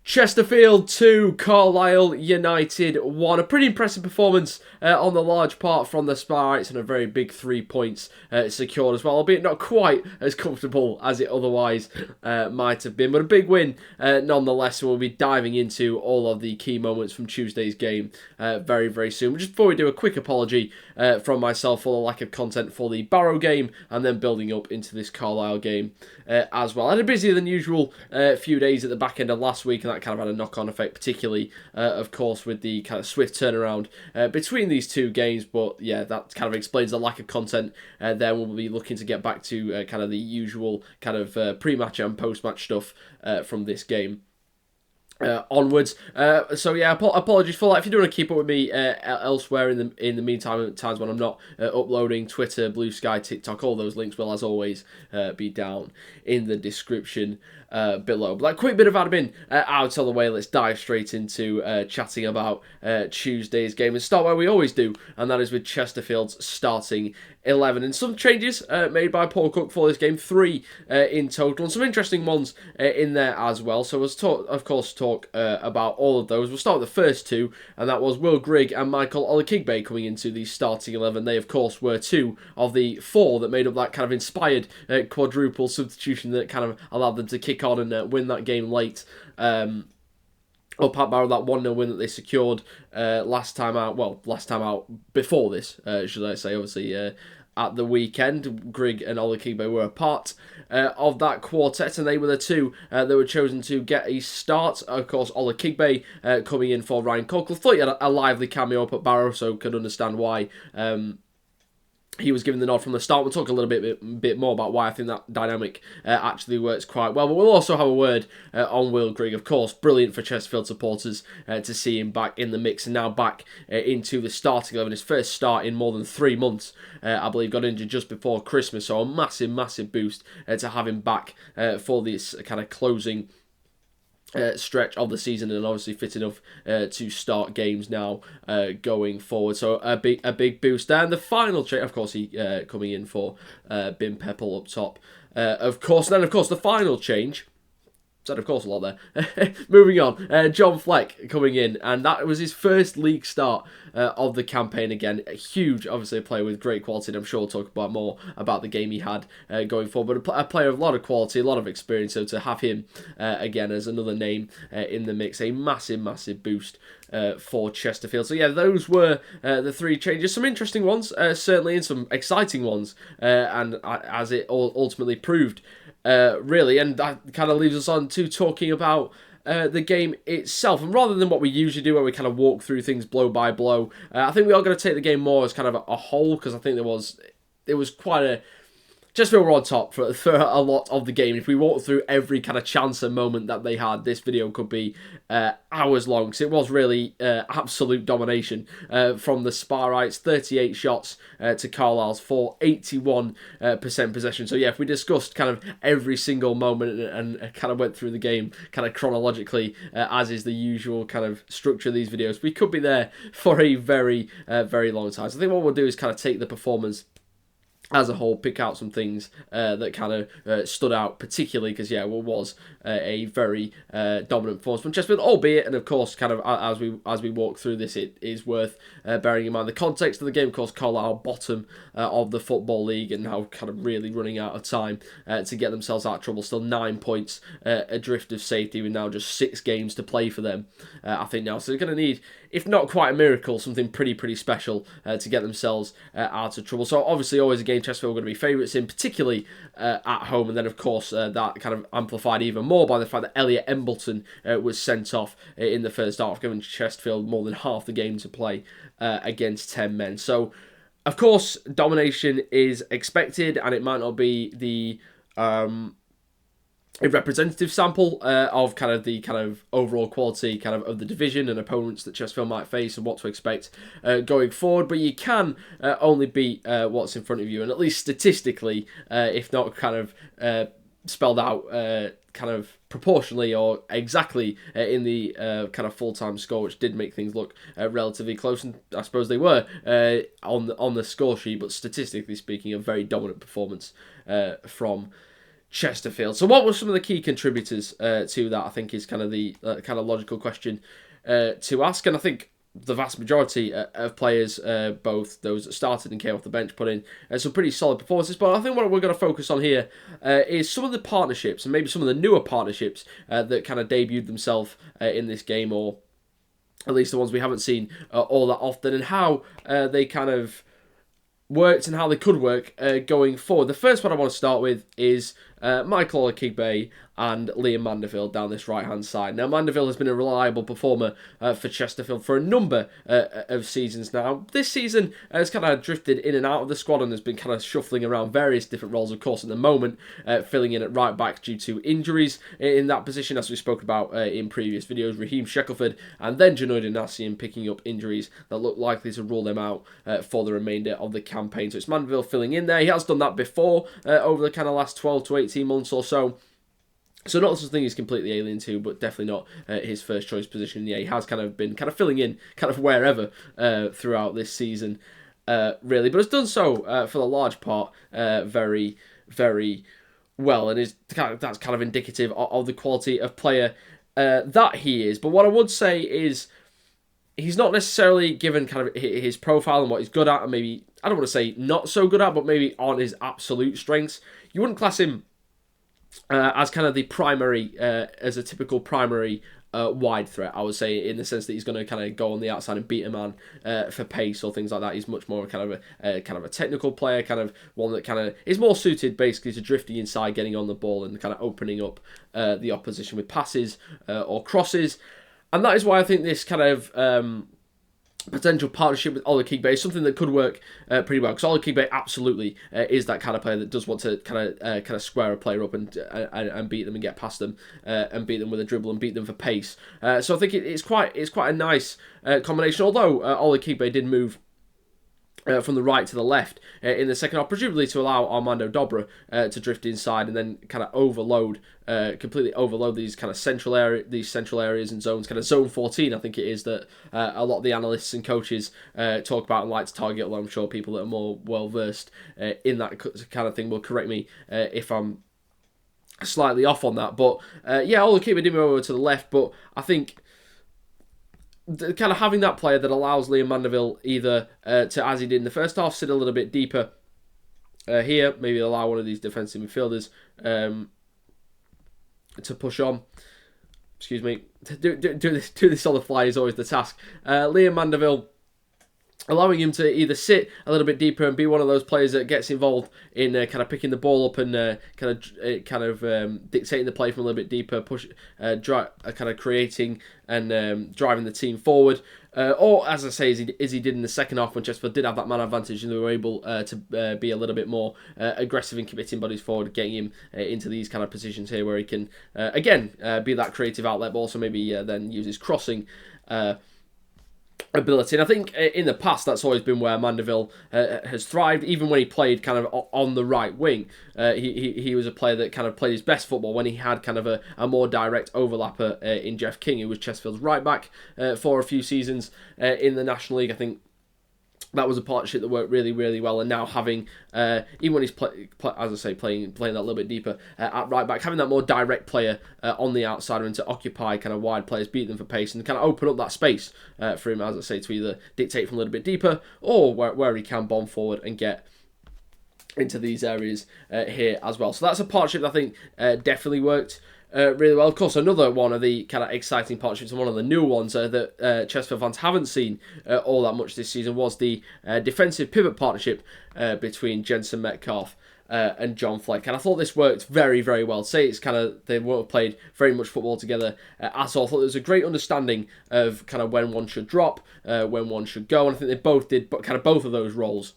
Chesterfield 2, Carlisle United 1. A pretty impressive performance on the large part from the Sparrites, and a very big 3 points secured as well, albeit not quite as comfortable as it otherwise might have been, but a big win nonetheless. We'll be diving into all of the key moments from Tuesday's game very, very soon. Just before we do, a quick apology from myself for the lack of content for the Barrow game, and then building up into this Carlisle game as well. I had a busier than usual few days at the back end of last week, and that kind of had a knock-on effect, particularly, of course, with the kind of swift turnaround between these two games. But yeah, that kind of explains the lack of content. Then we'll be looking to get back to kind of the usual kind of pre-match and post-match stuff from this game. Onwards. So yeah, apologies for that. If you do want to keep up with me elsewhere in the meantime, at times when I'm not uploading, Twitter, Blue Sky, TikTok, all those links will, as always, be down in the description below. But that quick bit of admin out of the way, let's dive straight into chatting about Tuesday's game, and start where we always do, and that is with Chesterfield's starting 11. And some changes made by Paul Cook for this game, 3 in total, and some interesting ones in there as well. So we'll talk about all of those. We'll start with the first 2, and that was Will Grigg and Michael Olakigbe coming into the starting 11. They, of course, were 2 of the 4 that made up that kind of inspired quadruple substitution that kind of allowed them to kick on and win that game late. Up at Barrow, that 1-0 win that they secured last time out before this, should I say, obviously, at the weekend. Grigg and Olakigbe were a part of that quartet, and they were the 2 that were chosen to get a start. Of course, Olakigbe coming in for Ryan Cockle. Thought he had a lively cameo up at Barrow, so could understand why he was given the nod from the start. We'll talk a little bit more about why I think that dynamic actually works quite well. But we'll also have a word on Will Grigg. Of course, brilliant for Chesterfield supporters to see him back in the mix, and now back into the starting 11. His first start in more than 3 months. I believe got injured just before Christmas, so a massive, massive boost to have him back for this kind of closing stretch of the season, and obviously fit enough to start games now going forward. So a big boost there. And the final change, of course, he coming in for Bim Peppel up top, of course. And then, of course, the final change. Said, of course, a lot there. Moving on, John Fleck coming in, and that was his first league start of the campaign again. A huge, obviously, a player with great quality, and I'm sure we'll talk about more about the game he had going forward. But a player of a lot of quality, a lot of experience, so to have him again as another name in the mix, a massive, massive boost for Chesterfield. So yeah, those were the 3 changes. Some interesting ones, certainly, and some exciting ones, and as it ultimately proved, really. And that kind of leaves us on to talking about the game itself. And rather than what we usually do, where we kind of walk through things blow by blow, I think we are going to take the game more as kind of a whole, because I think it was quite a... Chesterfield were on top for a lot of the game. If we walk through every kind of chance and moment that they had, this video could be hours long. So it was really absolute domination from the Sparrites. 38 shots to Carlisle's for 81% possession. So yeah, if we discussed kind of every single moment and kind of went through the game kind of chronologically, as is the usual kind of structure of these videos, we could be there for a very, very long time. So I think what we'll do is kind of take the performance as a whole, pick out some things that kind of stood out particularly, because yeah, it was a very dominant performance from Chesterfield, albeit, and of course, kind of as we walk through this, it is worth bearing in mind the context of the game. Of course, Carlisle bottom of the Football League, and now kind of really running out of time to get themselves out of trouble. Still 9 points adrift of safety, with now just 6 games to play for them, I think now. So they're going to need, if not quite a miracle, something pretty special to get themselves out of trouble. So obviously, always a game Chesterfield are going to be favourites in, particularly at home. And then, of course, that kind of amplified even more by the fact that Elliot Embleton was sent off in the first half, giving Chesterfield more than half the game to play against 10 men. So, of course, domination is expected, and it might not be the a representative sample of kind of the kind of overall quality kind of the division and opponents that Chesterfield might face and what to expect going forward. But you can only beat what's in front of you, and at least statistically, if not kind of spelled out kind of proportionally or exactly in the kind of full-time score, which did make things look relatively close, and I suppose they were on the score sheet, but statistically speaking, a very dominant performance from Chesterfield. So what were some of the key contributors to that? I think is kind of the kind of logical question to ask, and I think the vast majority of players, both those that started and came off the bench, put in some pretty solid performances. But I think what we're going to focus on here is some of the partnerships, and maybe some of the newer partnerships that kind of debuted themselves in this game, or at least the ones we haven't seen all that often, and how they kind of worked and how they could work going forward. The first one I want to start with is Michael Olakigbe and Liam Mandeville down this right-hand side. Now, Mandeville has been a reliable performer for Chesterfield for a number of seasons now. This season has kind of drifted in and out of the squad and has been kind of shuffling around various different roles, of course, at the moment, filling in at right-back due to injuries in that position, as we spoke about in previous videos. Raheem Shackelford and then Janoid Nassian picking up injuries that look likely to rule them out for the remainder of the campaign. So it's Mandeville filling in there. He has done that before over the kind of last 12 to 18 months or so. So not something he's completely alien to, but definitely not his first choice position. Yeah, he has kind of been kind of filling in kind of wherever throughout this season, really. But has done so for the large part very, very well, and that's kind of indicative of the quality of player that he is. But what I would say is he's not necessarily given kind of his profile and what he's good at, and maybe, I don't want to say not so good at, but maybe on his absolute strengths. You wouldn't class him as kind of the primary, as a typical primary wide threat, I would say, in the sense that he's going to kind of go on the outside and beat a man for pace or things like that. He's much more kind of a technical player, kind of one that kind of is more suited basically to drifting inside, getting on the ball and kind of opening up the opposition with passes or crosses. And that is why I think this kind of potential partnership with Olakigbe is something that could work pretty well, because Olakigbe absolutely is that kind of player that does want to kind of square a player up and beat them and get past them and beat them with a dribble and beat them for pace. So I think it's quite a nice combination. Although Olakigbe did move from the right to the left in the second half, presumably to allow Armando Dobra to drift inside and then kind of completely overload these kind of central areas and zones, kind of zone 14, I think it is, that a lot of the analysts and coaches talk about and like to target, although I'm sure people that are more well versed in that kind of thing will correct me if I'm slightly off on that. But yeah, Olakigbe did move over to the left, but I think kind of having that player that allows Liam Mandeville either to, as he did in the first half, sit a little bit deeper here, maybe allow one of these defensive midfielders to push on. Excuse me. Do this on the fly is always the task. Liam Mandeville, allowing him to either sit a little bit deeper and be one of those players that gets involved in kind of picking the ball up and kind of dictating the play from a little bit deeper, kind of creating and driving the team forward. Or, as I say, as he did in the second half when Chesterfield did have that man advantage and they were able to be a little bit more aggressive in committing bodies forward, getting him into these kind of positions here where he can, again, be that creative outlet, but also maybe then use his crossing ability. And I think in the past that's always been where Mandeville has thrived. Even when he played kind of on the right wing, he was a player that kind of played his best football when he had kind of a more direct overlapper in Jeff King, who was Chesterfield's right back for a few seasons in the National League. I think that was a partnership that worked really, really well. And now having, even when he's as I say, playing that a little bit deeper at right back, having that more direct player on the outside and to occupy kind of wide players, beat them for pace, and kind of open up that space for him, as I say, to either dictate from a little bit deeper or where he can bomb forward and get into these areas here as well. So that's a partnership that I think definitely worked really well. Of course, another one of the kind of exciting partnerships and one of the new ones that Chesterfield fans haven't seen all that much this season was the defensive pivot partnership between Jensen Metcalf and John Fleck. And I thought this worked very, very well. Say it's kind of, they won't have played very much football together at all. I thought there was a great understanding of kind of when one should drop, when one should go. And I think they both did kind of both of those roles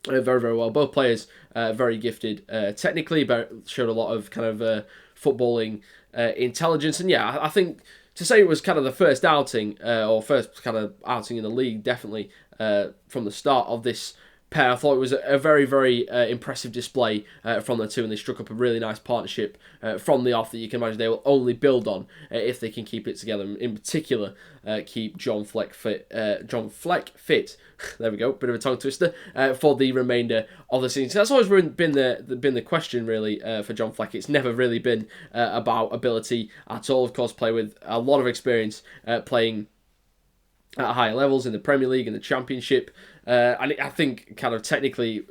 very, very well. Both players very gifted technically, but showed a lot of kind of footballing intelligence. And yeah, I think to say it was kind of the first outing or first kind of outing in the league, definitely from the start of this pair. I thought it was a very, very impressive display from the two, and they struck up a really nice partnership from the off that you can imagine they will only build on if they can keep it together. In particular, keep John Fleck fit. There we go, bit of a tongue twister for the remainder of the season. So that's always been the question really for John Fleck. It's never really been about ability at all. Of course, play with a lot of experience playing at higher levels in the Premier League and the Championship. And I think, kind of technically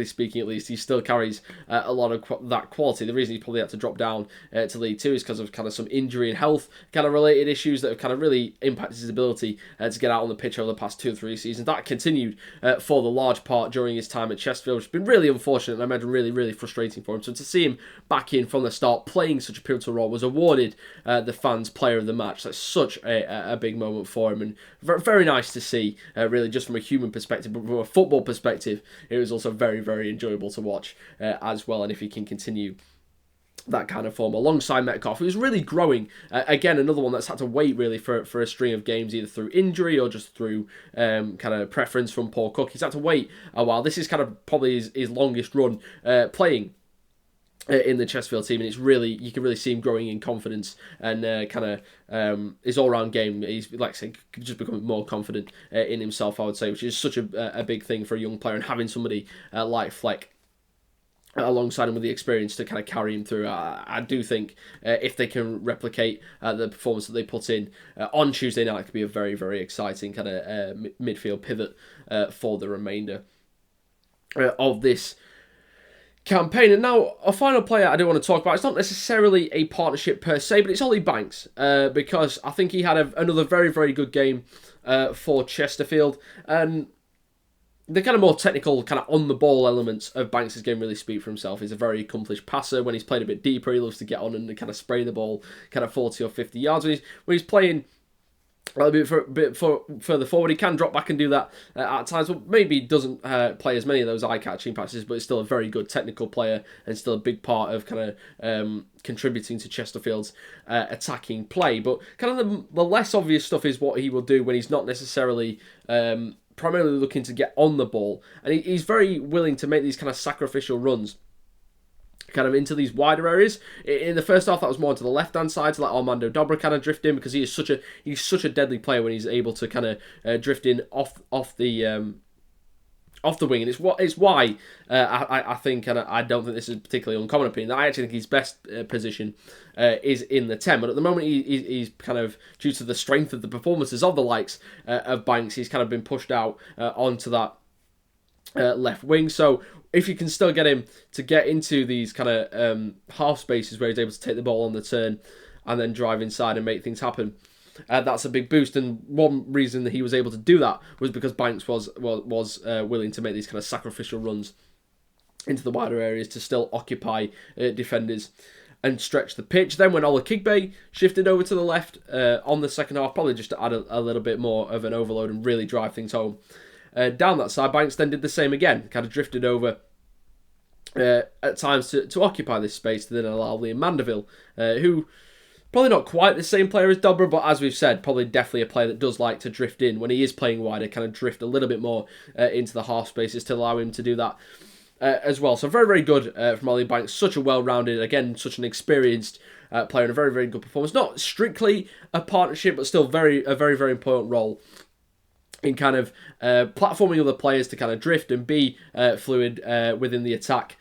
speaking, at least, he still carries a lot of that quality. The reason he probably had to drop down to League Two is because of kind of some injury and health kind of related issues that have kind of really impacted his ability to get out on the pitch over the past 2 or 3 seasons. That continued for the large part during his time at Chesterfield, which has been really unfortunate and I imagine really, really frustrating for him. So to see him back in from the start, playing such a pivotal role, was awarded the fans' player of the match. That's such a big moment for him, and very nice to see, really, just from a human perspective, but from a football perspective, it was also very, very enjoyable to watch as well. And if he can continue that kind of form alongside Metcalfe, who's really growing, again, another one that's had to wait really for a string of games, either through injury or just through kind of preference from Paul Cook. He's had to wait a while. This is kind of probably his longest run playing in the Chesterfield team, and it's really, you can really see him growing in confidence and kind of his all-round game. He's, like I say, just becoming more confident in himself, I would say, which is such a big thing for a young player, and having somebody like Fleck alongside him with the experience to kind of carry him through. I do think if they can replicate the performance that they put in on Tuesday night, it could be a very, very exciting kind of midfield pivot for the remainder of this campaign. And now, a final player I do want to talk about. It's not necessarily a partnership per se, but it's Ollie Banks, because I think he had another very, very good game for Chesterfield. And the kind of more technical, kind of on-the-ball elements of Banks' game really speak for himself. He's a very accomplished passer. When he's played a bit deeper, he loves to get on and kind of spray the ball kind of 40 or 50 yards. When he's playing a bit further forward, he can drop back and do that at times. Well, maybe doesn't play as many of those eye-catching passes, but he's still a very good technical player and still a big part of kind of contributing to Chesterfield's attacking play. But kind of the less obvious stuff is what he will do when he's not necessarily primarily looking to get on the ball. And he's very willing to make these kind of sacrificial runs kind of into these wider areas. In the first half, that was more to the left-hand side, to let Armando Dobra kind of drift in, because he's such a deadly player when he's able to kind of drift in off the wing. And it's why I think, and I don't think this is a particularly uncommon opinion, that I actually think his best position is in the 10. But at the moment, he's kind of, due to the strength of the performances of the likes of Banks, he's kind of been pushed out onto that left wing. So if you can still get him to get into these kind of half spaces where he's able to take the ball on the turn and then drive inside and make things happen, that's a big boost. And one reason that he was able to do that was because Banks was willing to make these kind of sacrificial runs into the wider areas to still occupy defenders and stretch the pitch. Then when Ola Kigbe shifted over to the left on the second half, probably just to add a little bit more of an overload and really drive things home down that side, Banks then did the same again, kind of drifted over at times to occupy this space to then allow Liam Mandeville, who probably not quite the same player as Dobra, but as we've said, probably definitely a player that does like to drift in when he is playing wider, kind of drift a little bit more into the half spaces to allow him to do that as well. So very, very good from Ollie Banks. Such a well-rounded, again, such an experienced player and a very, very good performance. Not strictly a partnership, but still a very, very important role in kind of platforming other players to kind of drift and be fluid within the attack,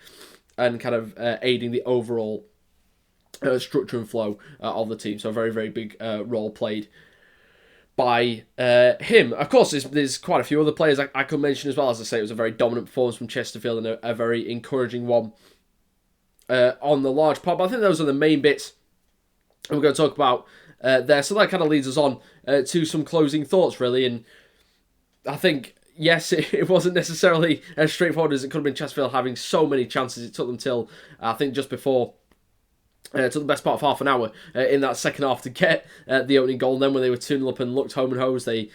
and kind of aiding the overall structure and flow of the team. So a very, very big role played by him. Of course, there's quite a few other players I could mention as well. As I say, it was a very dominant performance from Chesterfield and a very encouraging one on the large part. But I think those are the main bits we're going to talk about there. So that kind of leads us on to some closing thoughts, really. And I think, yes, it wasn't necessarily as straightforward as it could have been. Chesterfield having so many chances. It took them till, I think, just before, it took the best part of half an hour in that second half to get the opening goal. And then when they were 2-0 up and looked home and hosed, they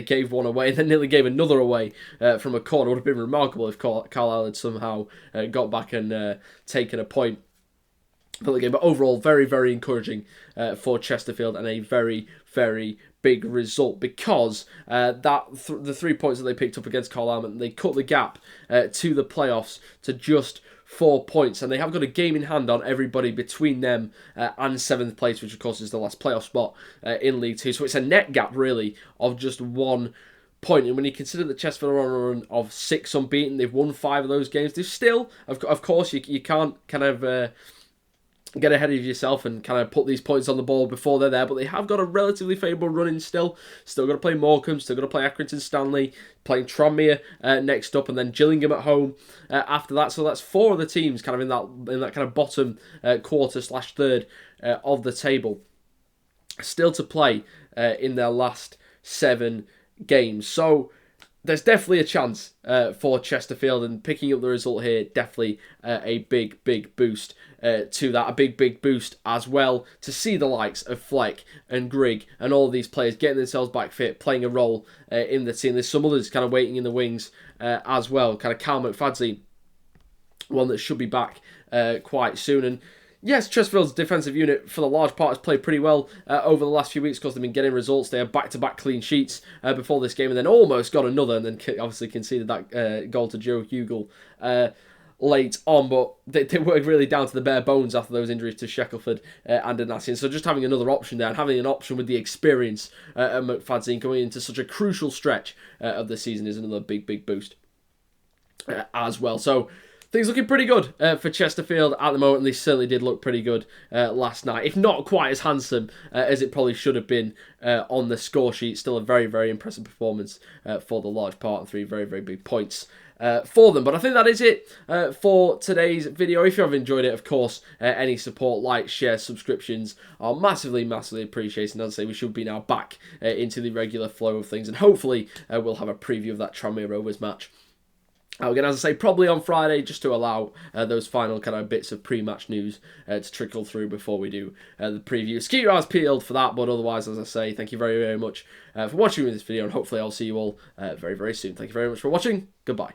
gave one away and then nearly gave another away from a corner. It would have been remarkable if Carlisle had somehow got back and taken a point for the game. But overall, very, very encouraging for Chesterfield, and a very, very big result, because the 3 points that they picked up against Carlisle, they cut the gap to the playoffs to just 4 points, and they have got a game in hand on everybody between them and 7th place, which of course is the last playoff spot in League 2. So it's a net gap really of just 1 point. And when you consider that Chesterfield are on a run of 6 unbeaten, they've won 5 of those games. They've still, of course, you can't kind of get ahead of yourself and kind of put these points on the board before they're there, but they have got a relatively favourable run in still. Still got to play Morecambe, still got to play Accrington Stanley, playing Tranmere next up, and then Gillingham at home after that. So that's 4 of the teams kind of in that kind of bottom quarter/third of the table, still to play in their last 7 games. So there's definitely a chance for Chesterfield, and picking up the result here, definitely a big, big boost to that. A big, big boost as well to see the likes of Fleck and Grigg and all these players getting themselves back fit, playing a role in the team. There's some others kind of waiting in the wings as well. Kind of Cal McFadzean, one that should be back quite soon. And yes, Chesterfield's defensive unit, for the large part, has played pretty well over the last few weeks, because they've been getting results. They have back-to-back clean sheets before this game, and then almost got another, and then obviously conceded that goal to Joe Hugel late on. But they were really down to the bare bones after those injuries to Shackelford and Anasian. So just having another option there, and having an option with the experience of McFadzean coming into such a crucial stretch of the season, is another big, big boost as well. So things looking pretty good for Chesterfield at the moment, and they certainly did look pretty good last night. If not quite as handsome as it probably should have been on the score sheet, still a very, very impressive performance for the large part, and 3 very, very big points for them. But I think that is it for today's video. If you have enjoyed it, of course, any support, likes, shares, subscriptions are massively, massively appreciated. And as I say, we should be now back into the regular flow of things, and hopefully we'll have a preview of that Tranmere Rovers match again, as I say, probably on Friday, just to allow those final kind of bits of pre-match news to trickle through before we do the preview. So keep your eyes peeled for that, but otherwise, as I say, thank you very, very much for watching this video, and hopefully I'll see you all very, very soon. Thank you very much for watching. Goodbye.